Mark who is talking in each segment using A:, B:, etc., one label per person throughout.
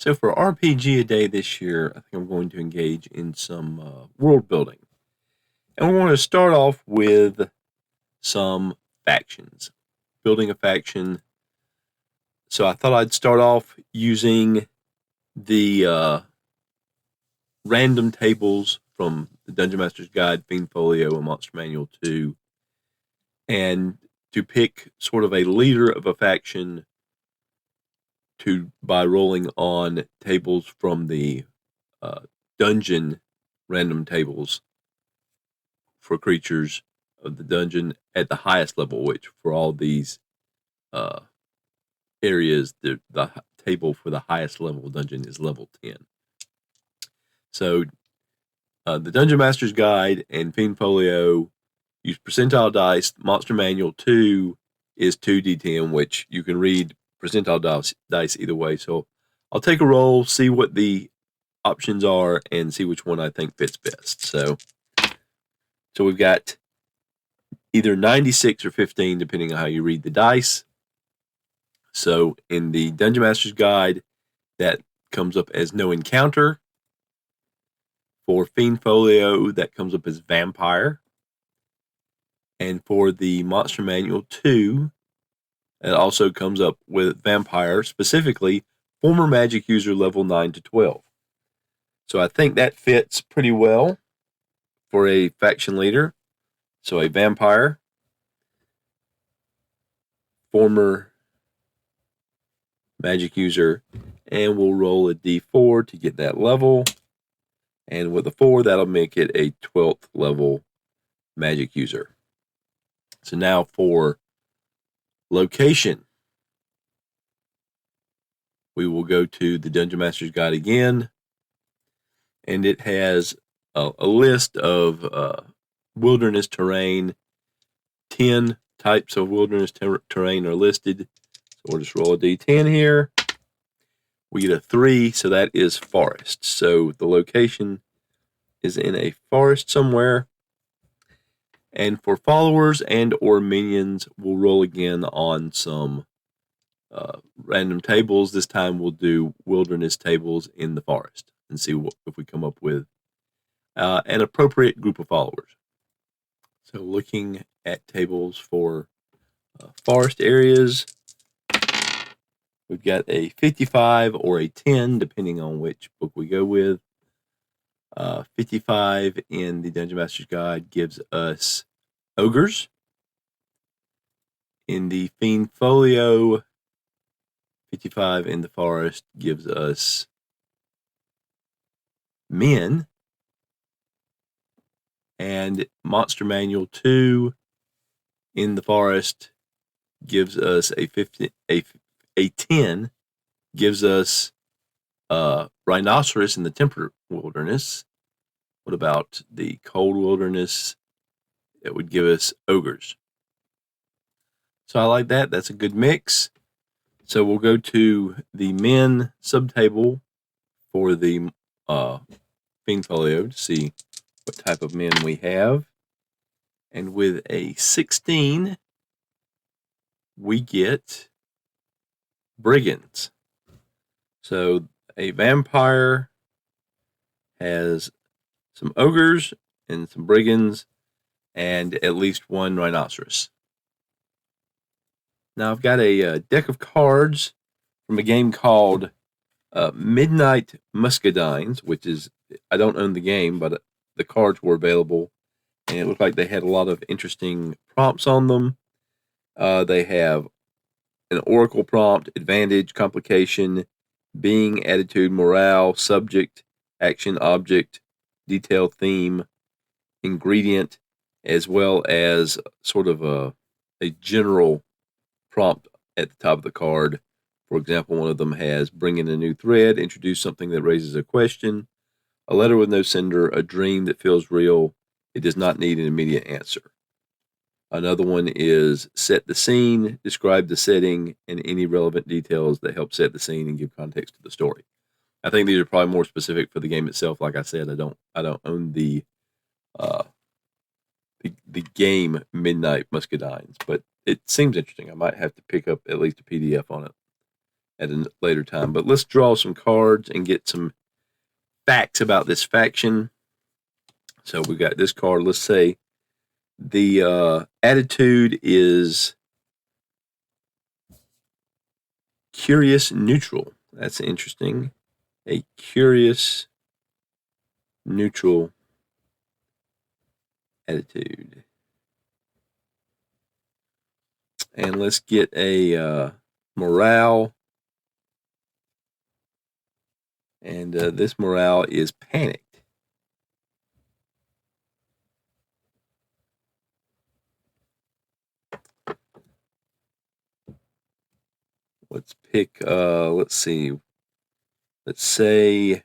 A: So for RPG a day this year, I think I'm going to engage in some world building. And we're going to start off with some factions. Building a faction. So I thought I'd start off using the random tables from the Dungeon Master's Guide, Fiend Folio, and Monster Manual 2, and to pick sort of a leader of a faction by rolling on tables from the dungeon random tables for creatures of the dungeon at the highest level, which for all these uh, areas, the table for the highest level dungeon is level 10. So the Dungeon Master's Guide and Fiend Folio use percentile dice. Monster Manual 2 is 2d10, which you can read percentile dice either way. So I'll take a roll, see what the options are, and see which one I think fits best. So we've got either 96 or 15, depending on how you read the dice. So in the Dungeon Master's Guide, that comes up as no encounter. For Fiend Folio, that comes up as vampire. And for the Monster Manual 2, it also comes up with vampire, specifically former magic user level 9 to 12. So I think that fits pretty well for a faction leader. So a vampire, former magic user, and we'll roll a d4 to get that level. And with a 4, that'll make it a 12th level magic user. So now for location, we will go to the Dungeon Master's Guide again, and it has a list of wilderness terrain. 10 types of wilderness terrain are listed. So we'll just roll a d10 here. We get a 3, so that is forest. So the location is in a forest somewhere. And for followers and or minions, we'll roll again on some random tables. This time we'll do wilderness tables in the forest and see if we come up with an appropriate group of followers. So looking at tables for forest areas, we've got a 55 or a 10, depending on which book we go with. 55 in the Dungeon Master's Guide gives us ogres. In the Fiend Folio, 55 in the forest gives us men. And Monster Manual 2 in the forest gives us a 10, gives us rhinoceros in the temperate wilderness. What about the cold wilderness? It would give us ogres. So I like that. That's a good mix. So we'll go to the men subtable for the Fiend Folio to see what type of men we have. And with a 16, we get brigands. So a vampire has some ogres and some brigands and at least one rhinoceros. Now I've got a deck of cards from a game called Midnight Muscadines, which is, I don't own the game, but the cards were available, and it looked like they had a lot of interesting prompts on them. They have an oracle prompt, advantage, complication, being, attitude, morale, subject, action, object, detail, theme, ingredient, as well as sort of a general prompt at the top of the card. For example, one of them has bring in a new thread, introduce something that raises a question, a letter with no sender, a dream that feels real. It does not need an immediate answer. Another one is set the scene, describe the setting, and any relevant details that help set the scene and give context to the story. I think these are probably more specific for the game itself. Like I said, I don't own the game Midnight Muscadines, but it seems interesting. I might have to pick up at least a PDF on it. at a later time. But let's draw some cards and get some facts about this faction. So we got this card. Let's say the attitude is curious neutral. That's interesting. A curious neutral attitude. And let's get a morale. And this morale is panicked. Let's pick, let's see. Let's say,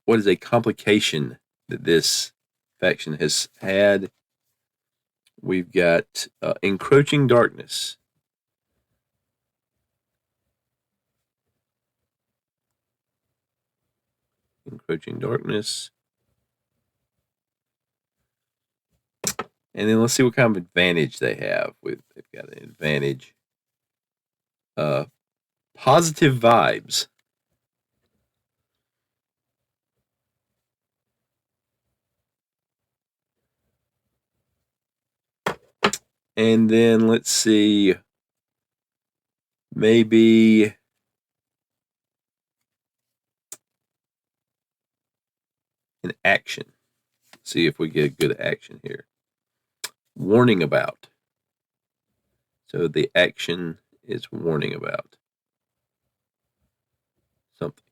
A: what is a complication that this faction has had? We've got encroaching darkness. Encroaching darkness. And then let's see what kind of advantage they have. They've got an advantage. Positive vibes. And then let's see, maybe an action. See if we get a good action here. Warning about. So the action is warning about something.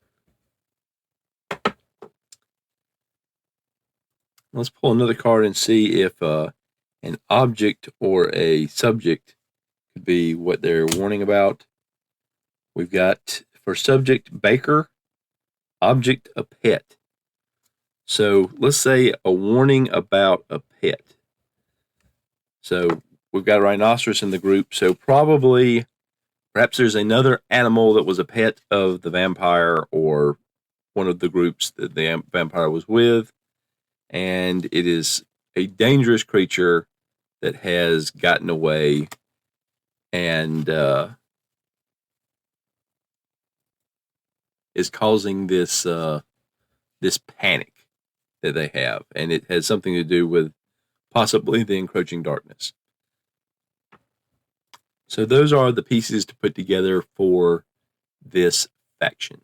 A: Let's pull another card and see if an object or a subject could be what they're warning about. We've got, for subject, baker, object, a pet. So let's say a warning about a pet. So we've got a rhinoceros in the group. So probably, perhaps there's another animal that was a pet of the vampire or one of the groups that the vampire was with. And it is a dangerous creature that has gotten away and is causing this this panic that they have, and it has something to do with possibly the encroaching darkness. So those are the pieces to put together for this faction.